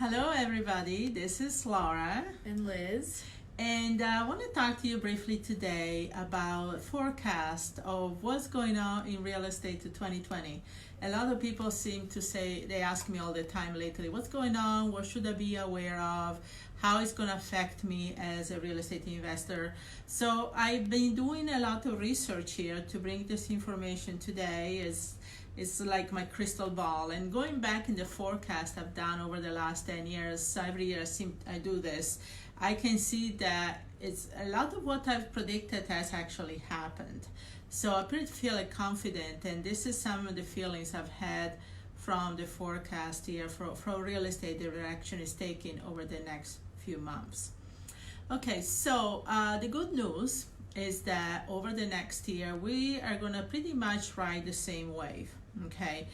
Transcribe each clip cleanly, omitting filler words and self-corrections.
Hello, everybody. This is Laura, And Liz. and I want to talk to you briefly today about forecast of what's going on in real estate to 2020. A lot of people seem to say, they ask me all the time lately, what's going on? What should I be aware of? How it's going to affect me as a real estate investor? So I've been doing a lot of research here to bring this information today. It's like my crystal ball, and going back in the forecast I've done over the last 10 years, every year I do this, I can see that it's a lot of what I've predicted has actually happened. So I feel confident, and this is some of the feelings I've had from the forecast here for real estate direction is taking over the next few months. Okay, so the good news is that over the next year we are going to pretty much ride the same wave. Okay,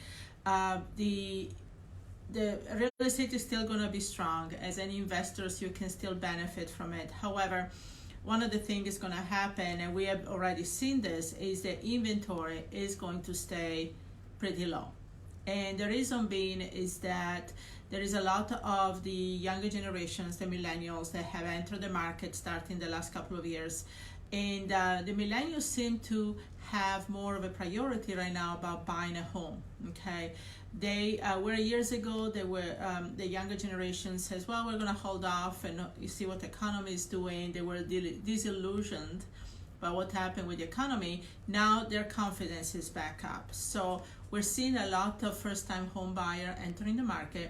the real estate is still going to be strong. As any investors, you can still benefit from it. However, one of the things is going to happen, and we have already seen this, is that inventory is going to stay pretty low. And the reason being is that there is a lot of the younger generations, the millennials, that have entered the market starting the last couple of years. And the millennials seem to have more of a priority right now about buying a home. Okay, they were years ago, they were the younger generation says, well, we're going to hold off and you see what the economy is doing. They were disillusioned by what happened with the economy. Now their confidence is back up. So we're seeing a lot of first-time home buyer entering the market,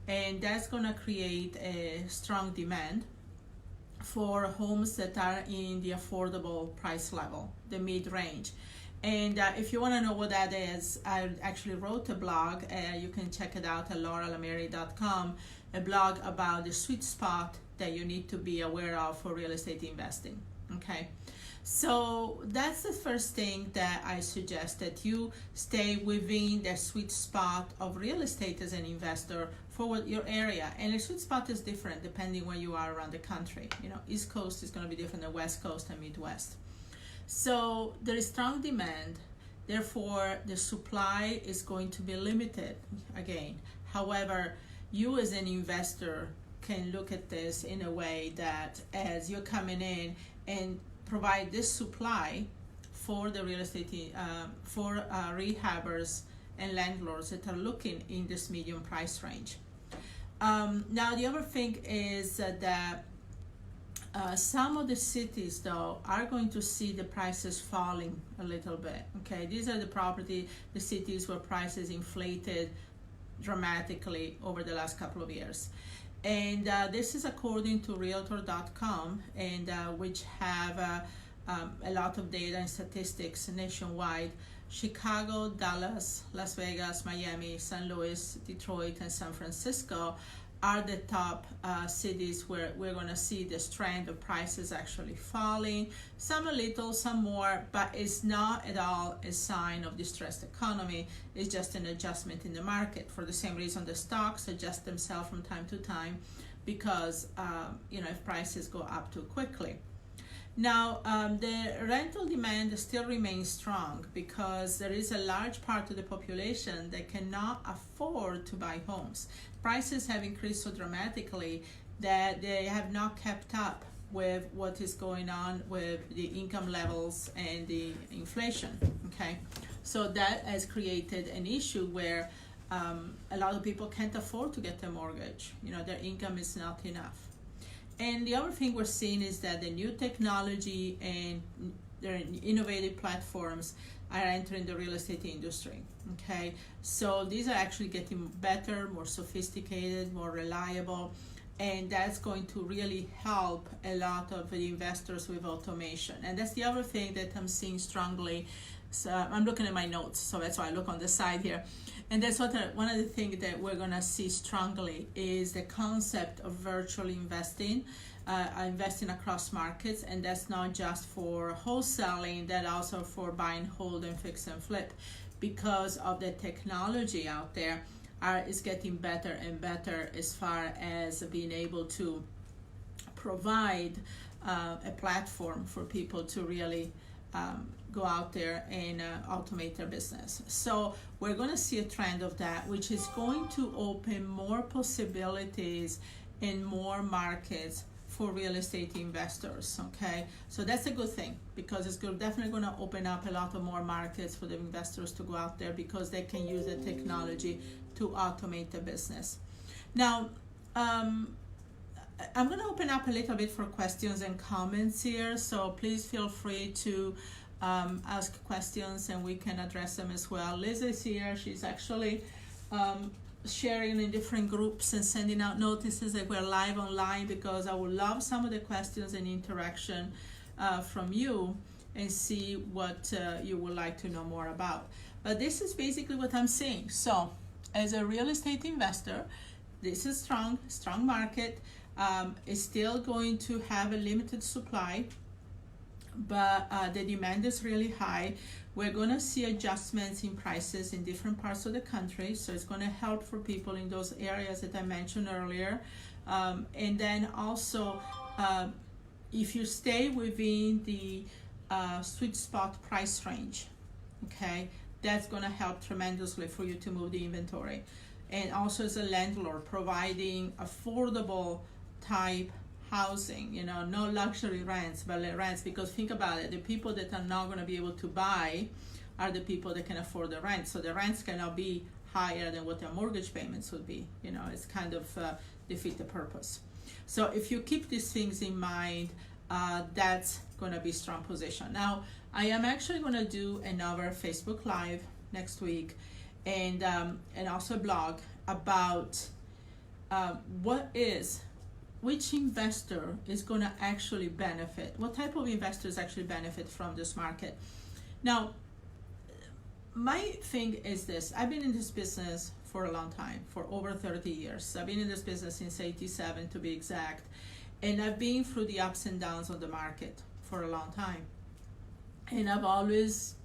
and that's going to create a strong demand for homes that are in the affordable price level, the mid-range. And if you want to know what that is, I actually wrote a blog. You can check it out at lauralameri.com, a blog about the sweet spot that you need to be aware of for real estate investing. Okay, so that's the first thing that I suggest, that you stay within the sweet spot of real estate as an investor for what your area. And the sweet spot is different depending where you are around the country. You know, East Coast is going to be different than West Coast and Midwest. So there is strong demand, therefore the supply is going to be limited again. However, you as an investor can look at this in a way that as you're coming in and provide this supply for the real estate, for rehabbers and landlords that are looking in this medium price range. Now the other thing is that some of the cities though are going to see the prices falling a little bit. Okay, these are the cities where prices inflated dramatically over the last couple of years. And this is according to Realtor.com, and which have a lot of data and statistics nationwide. Chicago, Dallas, Las Vegas, Miami, St. Louis, Detroit, and San Francisco are the top cities where we're going to see this trend of prices actually falling. Some a little, some more, but it's not at all a sign of distressed economy. It's just an adjustment in the market. For the same reason the stocks adjust themselves from time to time, because if prices go up too quickly. Now, the rental demand still remains strong because there is a large part of the population that cannot afford to buy homes. Prices have increased so dramatically that they have not kept up with what is going on with the income levels and the inflation. Okay, so that has created an issue where a lot of people can't afford to get a mortgage. Their income is not enough. And the other thing we're seeing is that the new technology and their innovative platforms are entering the real estate industry. Okay, so these are actually getting better, more sophisticated, more reliable, and that's going to really help a lot of the investors with automation. And that's the other thing that I'm seeing strongly. So I'm looking at my notes, so that's why I look on the side here. And that's one of the things that we're going to see strongly is the concept of virtual investing, investing across markets, and that's not just for wholesaling, that also for buying, hold, and fix and flip, because of the technology out there is getting better and better as far as being able to provide a platform for people to really go out there and automate their business. So we're going to see a trend of that, which is going to open more possibilities in more markets for real estate investors. Okay, so that's a good thing, because it's definitely going to open up a lot of more markets for the investors to go out there, because they can use the technology to automate the business. Now, I'm going to open up a little bit for questions and comments here, so please feel free to ask questions and we can address them as well. Liz is here. She's actually sharing in different groups and sending out notices that we're live online, because I would love some of the questions and interaction from you, and see what you would like to know more about. But this is basically what I'm saying. So as a real estate investor, this is strong market. It's still going to have a limited supply, but the demand is really high. We're going to see adjustments in prices in different parts of the country, so it's going to help for people in those areas that I mentioned earlier. And then also, if you stay within the sweet spot price range, okay, that's going to help tremendously for you to move the inventory. And also, as a landlord, providing affordable type housing, no luxury rents, but rents, because think about it, the people that are not going to be able to buy are the people that can afford the rent. So the rents cannot be higher than what their mortgage payments would be. It's kind of defeat the purpose. So if you keep these things in mind, that's going to be strong position. Now, I am actually going to do another Facebook Live next week, and also a blog about which investor is going to actually benefit, what type of investors actually benefit from this market. Now, my thing is this: I've been in this business for a long time, for over 30 years. I've been in this business since 87 to be exact, and I've been through the ups and downs of the market for a long time, and I've always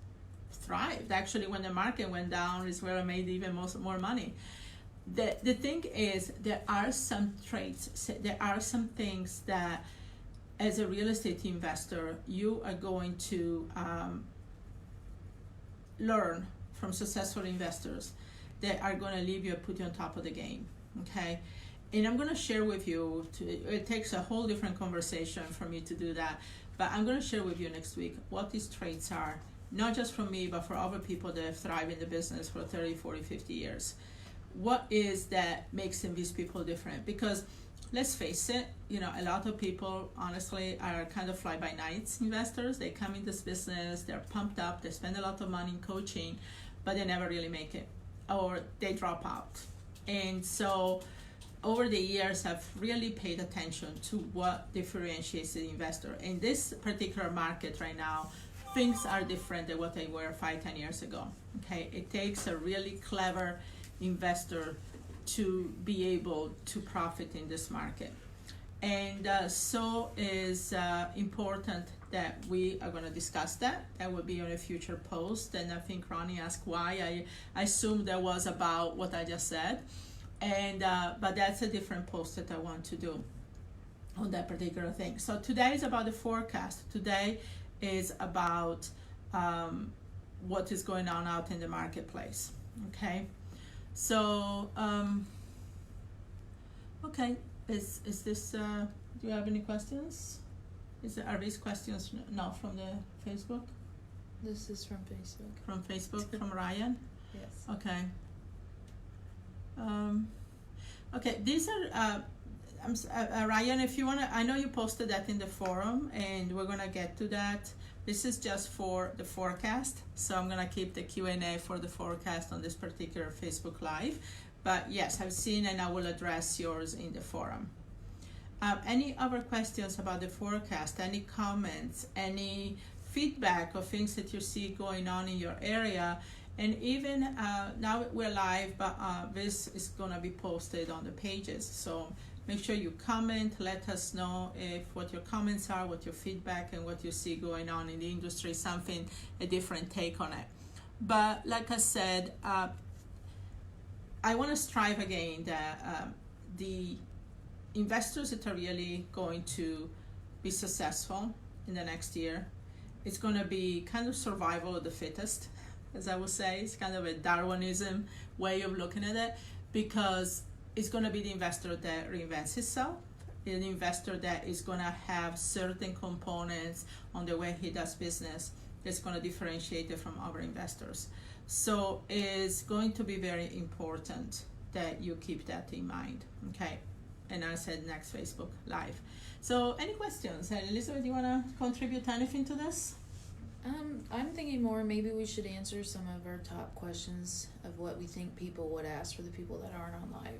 thrived. Actually, when the market went down is where I made even more money. The thing is, there are some traits, there are some things that as a real estate investor you are going to learn from successful investors that are going to leave you and put you on top of the game. Okay, and I'm going to share with you, it takes a whole different conversation for me to do that, but I'm going to share with you next week what these traits are, not just from me, but for other people that have thrived in the business for 30, 40, 50 years. What is that makes these people different? Because let's face it, a lot of people honestly are kind of fly-by-nights investors. They come in this business, they're pumped up, they spend a lot of money in coaching, but they never really make it, or they drop out. And so over the years, I've really paid attention to what differentiates the investor. In this particular market right now, things are different than what they were 5-10 years ago. Okay, it takes a really clever investor to be able to profit in this market, and so is important that we are going to discuss that. That will be on a future post, and I think Ronnie asked why. I assumed that was about what I just said, and but that's a different post that I want to do on that particular thing. So today is about the forecast. Today is about what is going on out in the marketplace. Okay. So, okay, is this, do you have any questions? Are these questions now from the Facebook? This is from Facebook. From Facebook, from Ryan? Yes. Okay. Okay, these are, Ryan, if you want to, I know you posted that in the forum, and we're going to get to that. This is just for the forecast, so I'm going to keep the Q&A for the forecast on this particular Facebook Live. But yes, I've seen, and I will address yours in the forum. Any other questions about the forecast? Any comments? Any feedback of things that you see going on in your area? And even now we're live, but this is going to be posted on the pages. So make sure you comment, let us know what your comments are, what your feedback, and what you see going on in the industry, something, a different take on it. But like I said, I want to strive again that the investors that are really going to be successful in the next year it's going to be kind of survival of the fittest, as I would say. It's kind of a Darwinism way of looking at it, because it's going to be the investor that reinvents itself, an investor that is going to have certain components on the way he does business that's going to differentiate it from other investors. So it's going to be very important that you keep that in mind, okay? And I said next Facebook Live. So any questions? Elizabeth, do you want to contribute anything to this? I'm thinking more maybe we should answer some of our top questions of what we think people would ask for the people that aren't on live.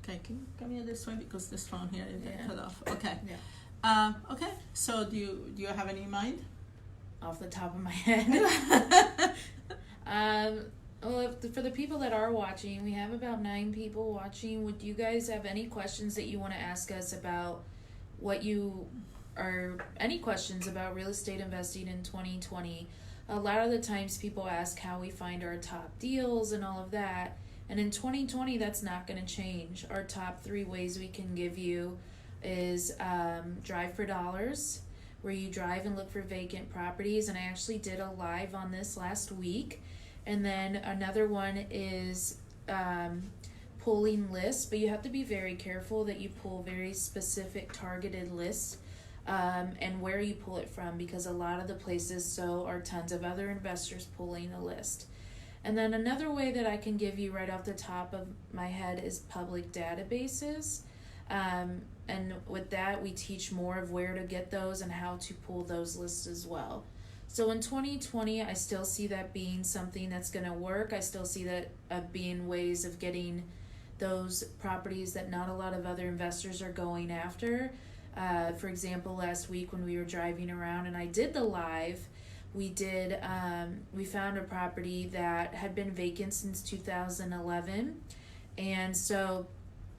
Okay, can you come here this way because this phone here is cut off. Okay. Yeah. Okay. So do you have any in mind? Off the top of my head. Well, for the people that are watching, we have about 9 people watching. Would you guys have any questions that you want to ask us about any questions about real estate investing in 2020? A lot of the times people ask how we find our top deals and all of that. And in 2020, that's not going to change. Our top 3 ways we can give you is Drive for Dollars, where you drive and look for vacant properties. And I actually did a live on this last week. And then another one is pulling lists, but you have to be very careful that you pull very specific targeted lists and where you pull it from, because a lot of the places so are tons of other investors pulling a list. And then another way that I can give you right off the top of my head is public databases. And with that, we teach more of where to get those and how to pull those lists as well. So in 2020, I still see that being something that's going to work. I still see that being ways of getting those properties that not a lot of other investors are going after. For example, last week when we were driving around and I did the live, we found a property that had been vacant since 2011. And so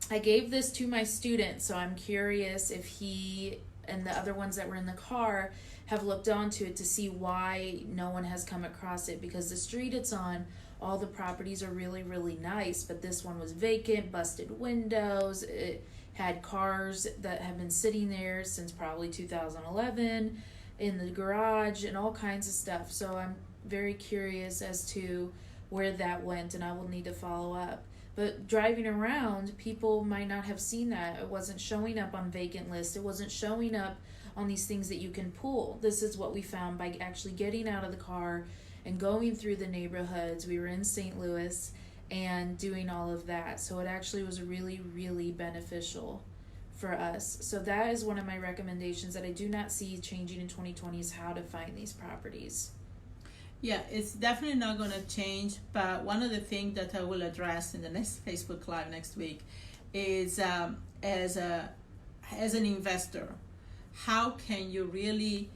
I gave this to my student, so I'm curious if he and the other ones that were in the car have looked onto it to see why no one has come across it, because the street it's on, all the properties are really, really nice, but this one was vacant, busted windows, it had cars that have been sitting there since probably 2011 in the garage and all kinds of stuff. So I'm very curious as to where that went, and I will need to follow up. But driving around, people might not have seen that. It wasn't showing up on vacant lists. It wasn't showing up on these things that you can pull. This is what we found by actually getting out of the car and going through the neighborhoods. We were in St. Louis and doing all of that. So it actually was really, really beneficial for us. So that is one of my recommendations that I do not see changing in 2020 is how to find these properties. Yeah, it's definitely not going to change, but one of the things that I will address in the next Facebook Live next week is as an investor, how can you really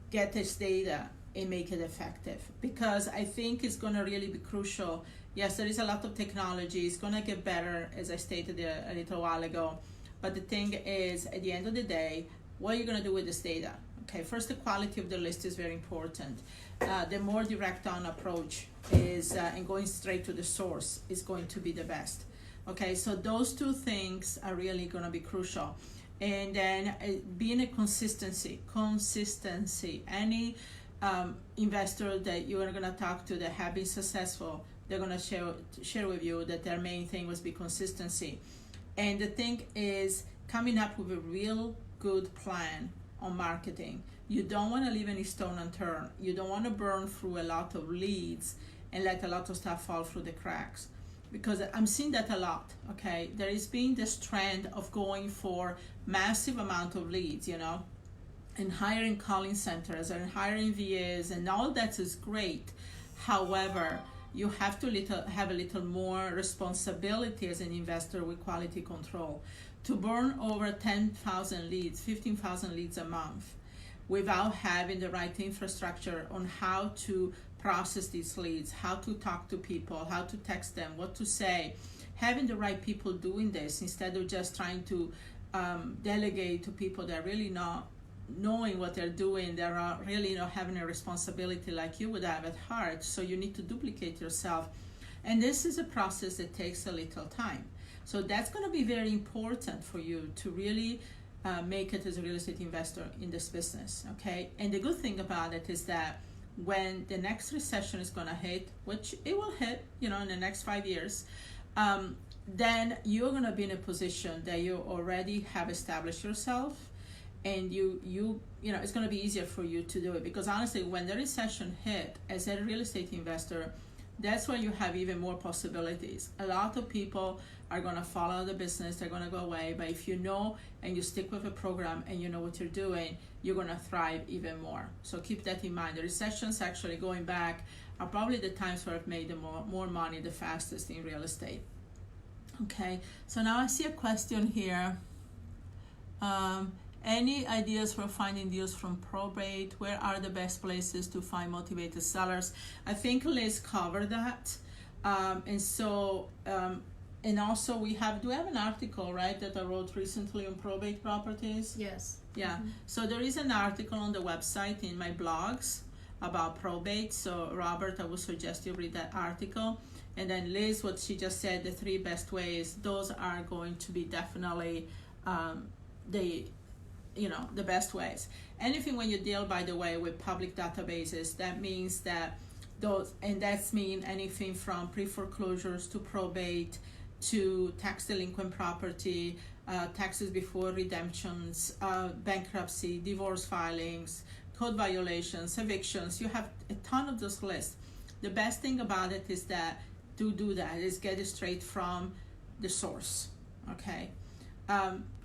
get this data and make it effective? Because I think it's going to really be crucial. Yes, there is a lot of technology. It's going to get better, as I stated a little while ago. But the thing is, at the end of the day, what are you going to do with this data? Okay, first, the quality of the list is very important. The more direct on approach is and going straight to the source is going to be the best. Okay, so those 2 things are really going to be crucial. And then being a consistency. Any investor that you are going to talk to that have been successful, they're going to share with you that their main thing was be consistency. And the thing is coming up with a real good plan on marketing. You don't want to leave any stone unturned. You don't want to burn through a lot of leads and let a lot of stuff fall through the cracks, because I'm seeing that a lot. Okay, there is being this trend of going for massive amount of leads, and hiring calling centers and hiring VAs, and all that is great. However, you have to have a little more responsibility as an investor with quality control. To burn over 10,000 leads, 15,000 leads a month without having the right infrastructure on how to process these leads, how to talk to people, how to text them, what to say, having the right people doing this instead of just trying to delegate to people that are really not knowing what they're doing, they're really not having a responsibility like you would have at heart. So you need to duplicate yourself. And this is a process that takes a little time. So that's going to be very important for you to really make it as a real estate investor in this business, okay? And the good thing about it is that when the next recession is going to hit, which it will hit, in the next 5 years, then you're going to be in a position that you already have established yourself, and it's going to be easier for you to do it. Because honestly, when the recession hit, as a real estate investor, that's when you have even more possibilities. A lot of people are going to fall out of the business, they're going to go away, but if you know and you stick with a program and you know what you're doing, you're going to thrive even more. So keep that in mind. The recessions, actually going back, are probably the times where I've made the more money the fastest in real estate. Okay, so now I see a question here. Any ideas for finding deals from probate? Where are the best places to find motivated sellers? I think Liz covered that. And also we have an article, right, that I wrote recently on probate properties? Yes. Yeah, Mm-hmm. So there is an article on the website in my blogs about probate. So Robert, I would suggest you read that article. And then Liz, what she just said, the 3 best ways, those are going to be definitely the best ways. Anything when you deal, by the way, with public databases, that means that that's mean anything from pre-foreclosures to probate to tax delinquent property, taxes before redemptions, bankruptcy, divorce filings, code violations, evictions. You have a ton of those lists. The best thing about it is that to do that is get it straight from the source. Okay.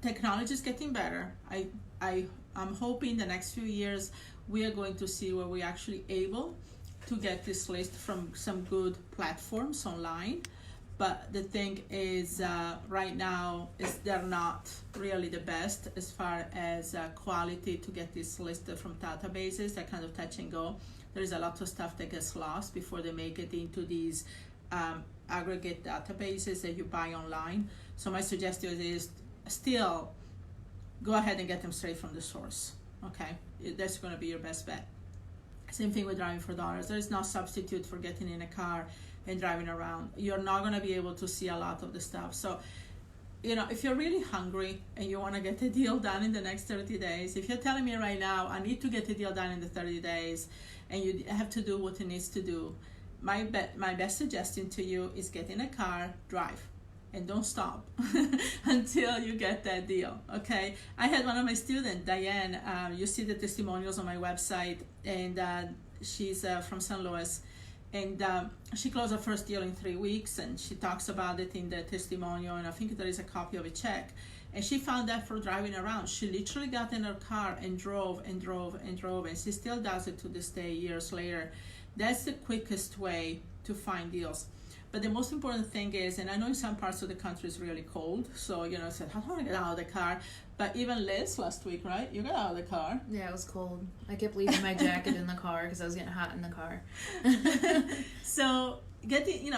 Technology is getting better. I'm hoping the next few years we are going to see where we're actually able to get this list from some good platforms online. But the thing is, right now, they're not really the best as far as quality to get this listed from databases. They're kind of touch and go. There's a lot of stuff that gets lost before they make it into these aggregate databases that you buy online. So my suggestion is still go ahead and get them straight from the source. Okay, that's going to be your best bet. Same thing with driving for dollars. There is no substitute for getting in a car and driving around. You're not going to be able to see a lot of the stuff. So, if you're really hungry and you want to get a deal done in the next 30 days, if you're telling me right now, I need to get a deal done in the 30 days, and you have to do what it needs to do, my best suggestion to you is get in a car, drive, and don't stop until you get that deal. Okay, I had one of my students, Diane, you see the testimonials on my website, and she's from St. Louis, and she closed her first deal in 3 weeks, and she talks about it in the testimonial, and I think there is a copy of a check. And she found that for driving around. She literally got in her car and drove and drove and drove, and she still does it to this day, years later. That's the quickest way to find deals. But the most important thing is, and I know in some parts of the country it's really cold, so I said, I don't want to get out of the car. But even Liz last week, right? You got out of the car. Yeah, it was cold. I kept leaving my jacket in the car because I was getting hot in the car. So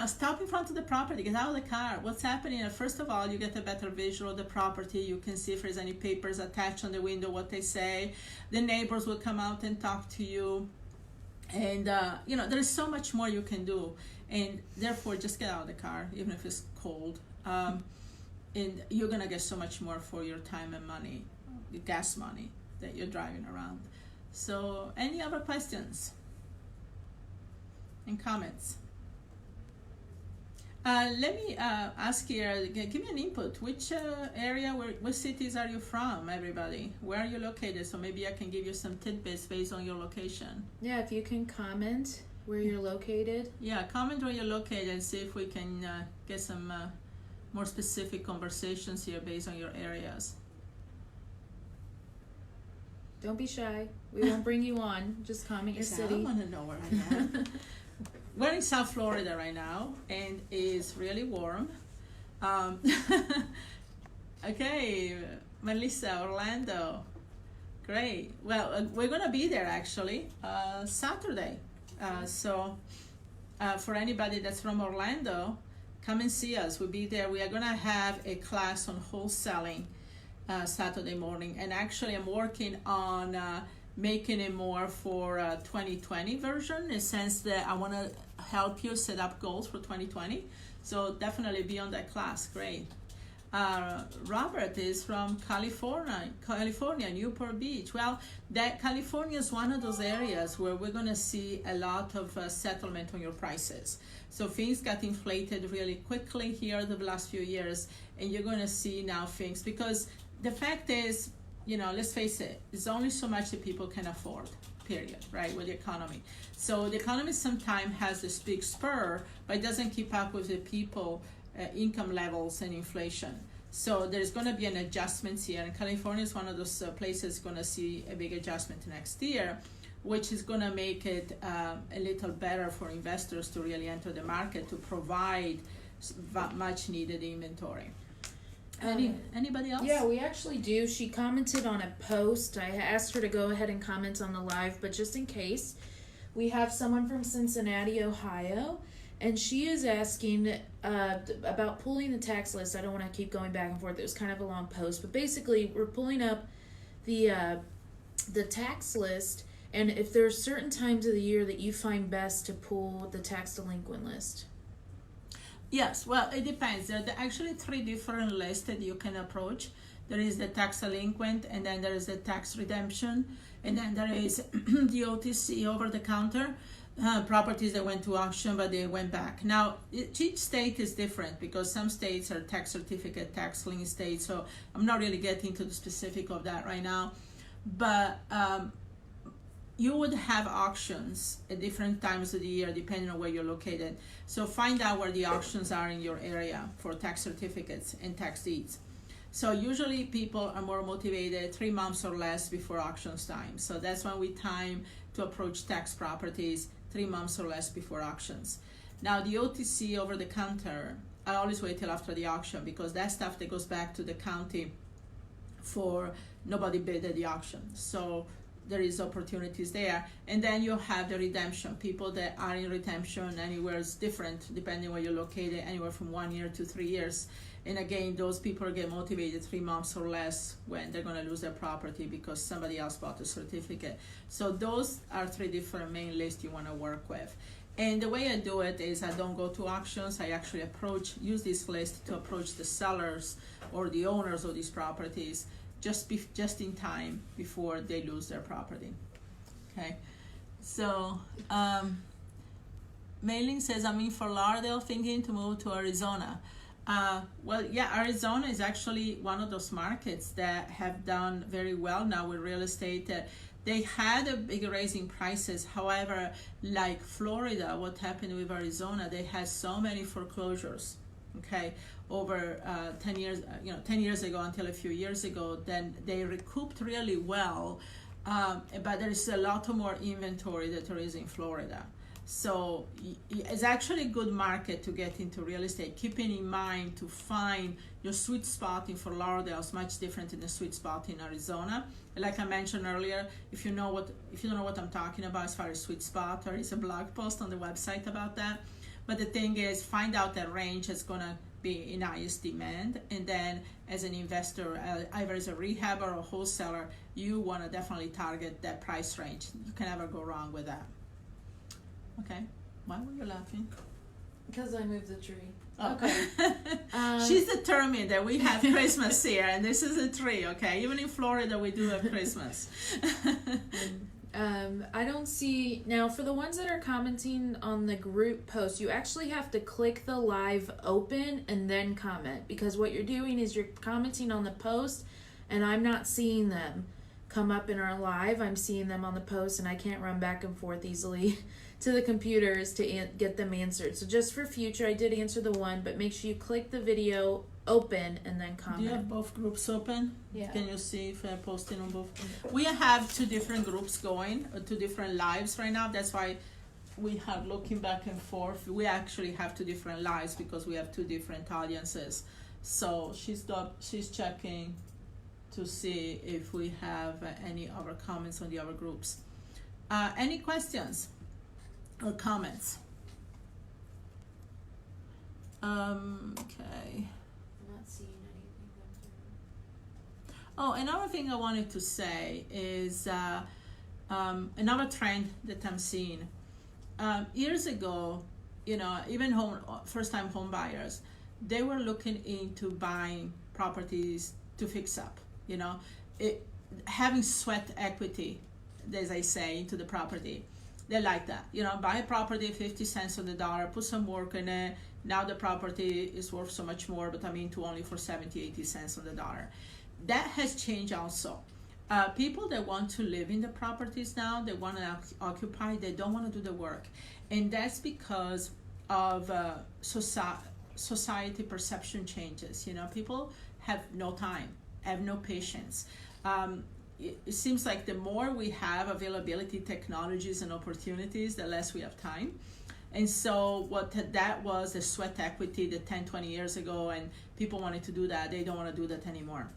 stop in front of the property, get out of the car. What's happening? First of all, you get a better visual of the property. You can see if there's any papers attached on the window, what they say. The neighbors will come out and talk to you. And, there's so much more you can do. And therefore, just get out of the car, even if it's cold. And you're going to get so much more for your time and money, the gas money that you're driving around. So, any other questions and comments? Let me ask here, give me an input. Which area, what cities are you from, everybody? Where are you located? So maybe I can give you some tidbits based on your location. Yeah, if you can comment where you're located. Yeah, comment where you're located and see if we can get some more specific conversations here based on your areas. Don't be shy. We won't bring you on. Just comment your city. I want to know where I am. We're in South Florida right now, and it's really warm. Okay, Melissa, Orlando. Great. Well, we're going to be there actually Saturday. So for anybody that's from Orlando, come and see us. We'll be there. We are going to have a class on wholesaling Saturday morning. And actually, I'm working on making it more for 2020 version, in the sense that I want to help you set up goals for 2020. So definitely be on that class. Great. Robert is from California, Newport Beach. Well, that California is one of those areas where we're going to see a lot of settlement on your prices. So things got inflated really quickly here the last few years, and you're going to see now things, because the fact is, let's face it, it's only so much that people can afford, period, right, with the economy. So the economy sometimes has this big spur, but it doesn't keep up with the people income levels and inflation. So there's going to be an adjustment here, and California is one of those places going to see a big adjustment next year, which is going to make it a little better for investors to really enter the market to provide much needed inventory. Anybody else? Yeah, we actually do. She commented on a post. I asked her to go ahead and comment on the live, but just in case, we have someone from Cincinnati, Ohio, and she is asking about pulling the tax list. I don't want to keep going back and forth. It was kind of a long post, but basically we're pulling up the tax list, and if there are certain times of the year that you find best to pull the tax delinquent list. Yes, well, it depends. There are actually 3 different lists that you can approach. There is the tax delinquent, and then there is the tax redemption, and then there is the OTC, over-the-counter properties that went to auction, but they went back. Now, each state is different, because some states are tax certificate, tax lien states, so I'm not really getting to the specific of that right now. But you would have auctions at different times of the year depending on where you're located. So find out where the auctions are in your area for tax certificates and tax deeds. So usually people are more motivated 3 months or less before auctions time. So that's when we time to approach tax properties 3 months or less before auctions. Now the OTC, over the counter, I always wait till after the auction, because that's stuff that goes back to the county for nobody bid at the auction. So there is opportunities there. And then you have the redemption. People that are in redemption anywhere is different depending where you're located, anywhere from 1 year to 3 years. And again, those people get motivated 3 months or less when they're going to lose their property because somebody else bought the certificate. So those are 3 different main lists you want to work with. And the way I do it is I don't go to auctions. I actually use this list to approach the sellers or the owners of these properties just in time before they lose their property. Okay, so Mailing says, I'm in Fort Lauderdale thinking to move to Arizona. Well, yeah, Arizona is actually one of those markets that have done very well now with real estate. They had a big raise in prices. However, like Florida, what happened with Arizona, they had so many foreclosures, okay, over 10 years, 10 years ago until a few years ago. Then they recouped really well, but there is a lot more inventory that there is in Florida. So it's actually a good market to get into real estate, keeping in mind to find your sweet spot in Fort Lauderdale is much different than the sweet spot in Arizona. Like I mentioned earlier, if you don't know what I'm talking about as far as sweet spot, there is a blog post on the website about that. But the thing is, find out that range is gonna be in highest demand, and then as an investor, either as a rehabber or a wholesaler, you wanna definitely target that price range. You can never go wrong with that. Okay, why were you laughing? Because I moved the tree. Oh. Okay. She's determined that we have Christmas here, and this is a tree, okay? Even in Florida, we do have Christmas. I don't see, now for the ones that are commenting on the group post, you actually have to click the live open and then comment, because what you're doing is you're commenting on the post and I'm not seeing them come up in our live. I'm seeing them on the post and I can't run back and forth easily to the computers to get them answered. So just for future, I did answer the one, but make sure you click the video open and then comment. Do you have both groups open? Yeah. Can you see if I'm posting on both? We have 2 different groups going, 2 different lives right now. That's why we have looking back and forth. We actually have 2 different lives because we have 2 different audiences. So she's checking to see if we have any other comments on the other groups. Any questions or comments? Okay. I'm not seeing anything come through. Oh, another thing I wanted to say is another trend that I'm seeing. Years ago, even first-time home buyers, they were looking into buying properties to fix up. You know, having sweat equity, as I say, into the property. They like that. You know, buy a property 50 cents on the dollar, put some work in it. Now the property is worth so much more, but I'm into only for 70, 80 cents on the dollar. That has changed also. People that want to live in the properties now, they want to occupy, they don't want to do the work. And that's because of society perception changes. You know, people have no time, have no patience. It seems like the more we have availability, technologies, and opportunities, the less we have time. And so what that was, the sweat equity that 10, 20 years ago, and people wanted to do that, they don't want to do that anymore.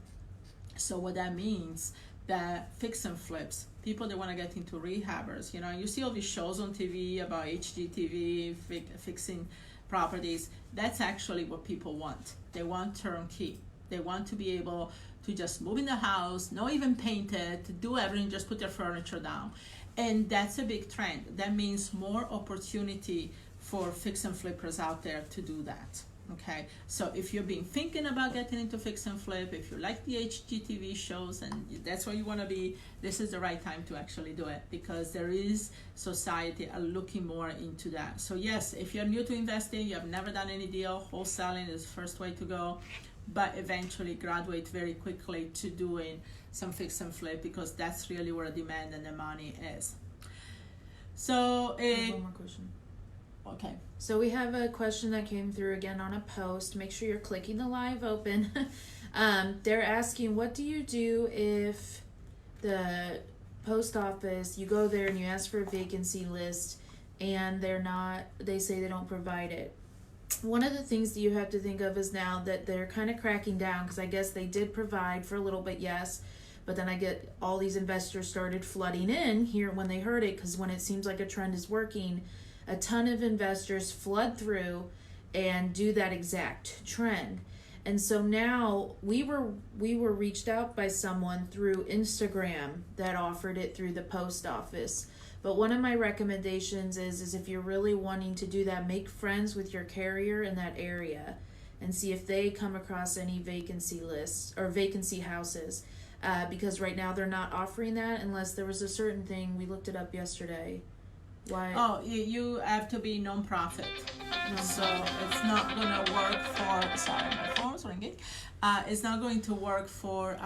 So what that means, that fix and flips, people that want to get into rehabbers, you know, you see all these shows on TV about HGTV, fixing properties. That's actually what people want. They want turnkey. They want to be able to just move in the house, not even paint it, do everything, just put their furniture down. And that's a big trend. That means more opportunity for fix and flippers out there to do that. Okay, so if you've been thinking about getting into fix and flip, if you like the HGTV shows and that's where you want to be, this is the right time to actually do it, because there is society looking more into that. So yes, if you're new to investing, you have never done any deal, wholesaling is the first way to go, but eventually graduate very quickly to doing some fix and flip, because that's really where the demand and the money is. So One more question. Okay. So we have a question that came through again on a post. Make sure you're clicking the live open. They're asking, what do you do if the post office, you go there and you ask for a vacancy list and they say they don't provide it? One of the things that you have to think of is now that they're kind of cracking down, because I guess they did provide for a little bit, yes, but then I get all these investors started flooding in here when they heard it, because when it seems like a trend is working, a ton of investors flood through and do that exact trend. And so now we were reached out by someone through Instagram that offered it through the post office. But one of my recommendations is if you're really wanting to do that, make friends with your carrier in that area and see if they come across any vacancy lists or vacancy houses. Because right now they're not offering that unless there was a certain thing. We looked it up yesterday. Why? Oh, you have to be non-profit. So it's not going to work for, sorry, my phone's ringing. It's not going to work for,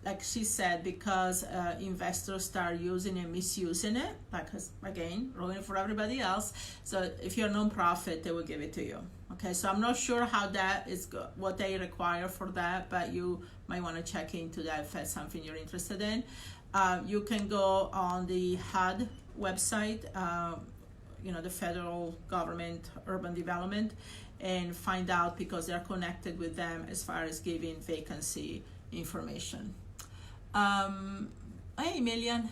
like she said, because investors start using and misusing it, because, again, ruining for everybody else. So if you're a non-profit, they will give it to you. Okay, so I'm not sure how that is, what they require for that, but you might want to check into that if that's something you're interested in. You can go on the HUD website, the federal government urban development, and find out, because they're connected with them as far as giving vacancy information. Hey, Million.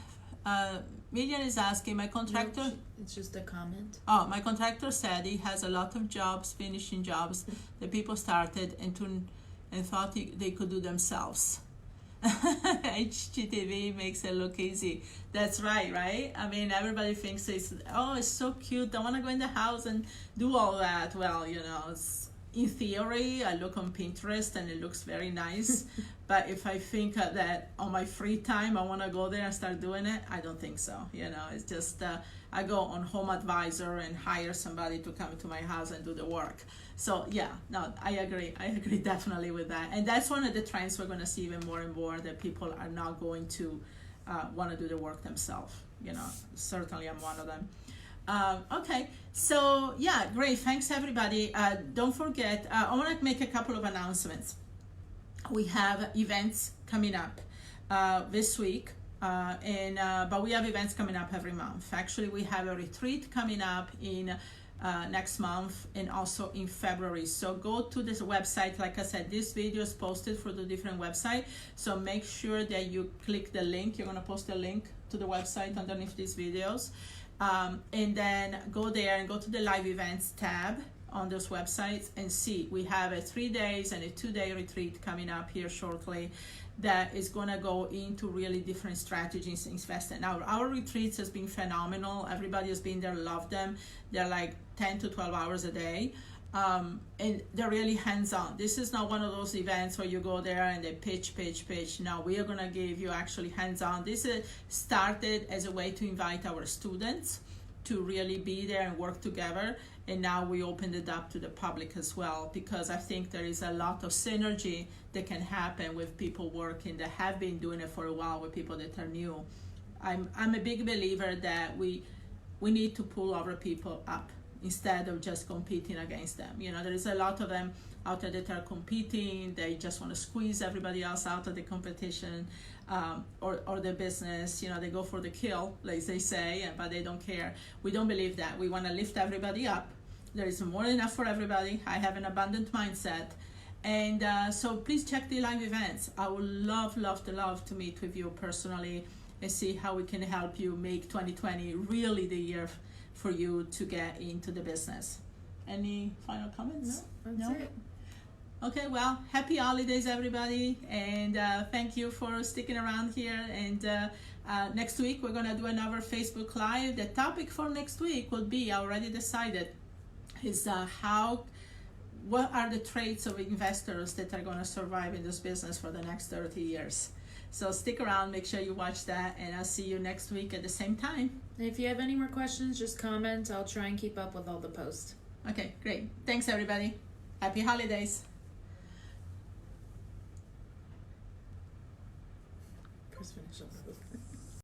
Million is asking, my contractor... No, it's just a comment. Oh, my contractor said he has a lot of jobs, finishing jobs, that people started and thought they could do themselves. HGTV makes it look easy. That's right? I mean, everybody thinks it's so cute, I want to go in the house and do all that. Well, it's, in theory, I look on Pinterest and it looks very nice. But if I think that on my free time I want to go there and start doing it, I don't think so. It's just I go on Home Advisor and hire somebody to come to my house and do the work. So yeah, no, I agree definitely with that. And that's one of the trends we're going to see even more and more, that people are not going to want to do the work themselves. Certainly I'm one of them. Okay, so yeah, great. Thanks everybody. Don't forget, I want to make a couple of announcements. We have events coming up this week, but we have events coming up every month. Actually, we have a retreat coming up in next month and also in February. So go to this website. Like I said, this video is posted for the different website. So make sure that you click the link. You're going to post a link to the website underneath these videos. And then go there and go to the live events tab on those websites and see. We have a 3 days and a 2-day retreat coming up here shortly that is going to go into really different strategies in investing. Now, our retreats has been phenomenal. Everybody has been there, loved them. They're like 10 to 12 hours a day. and they're really hands-on. This is not one of those events where you go there and they pitch. No, we are going to give you actually hands-on. This started as a way to invite our students to really be there and work together, and now we opened it up to the public as well, because I think there is a lot of synergy that can happen with people working that have been doing it for a while with people that are new. I'm a big believer that we need to pull our people up instead of just competing against them. You know, there is a lot of them out there that are competing. They just want to squeeze everybody else out of the competition, or the business. You know, they go for the kill, like they say, but they don't care. We don't believe that. We want to lift everybody up. There is more than enough for everybody. I have an abundant mindset. And so please check the live events. I would love to meet with you personally and see how we can help you make 2020 really the year for you to get into the business. Any final comments? No, that's it. Okay, well, happy holidays, everybody, and thank you for sticking around here. And next week we're gonna do another Facebook Live. The topic for next week will be, I already decided, is what are the traits of investors that are gonna survive in this business for the next 30 years. So stick around, make sure you watch that, and I'll see you next week at the same time. If you have any more questions, just comment. I'll try and keep up with all the posts. Okay, great. Thanks, everybody. Happy holidays. First finish.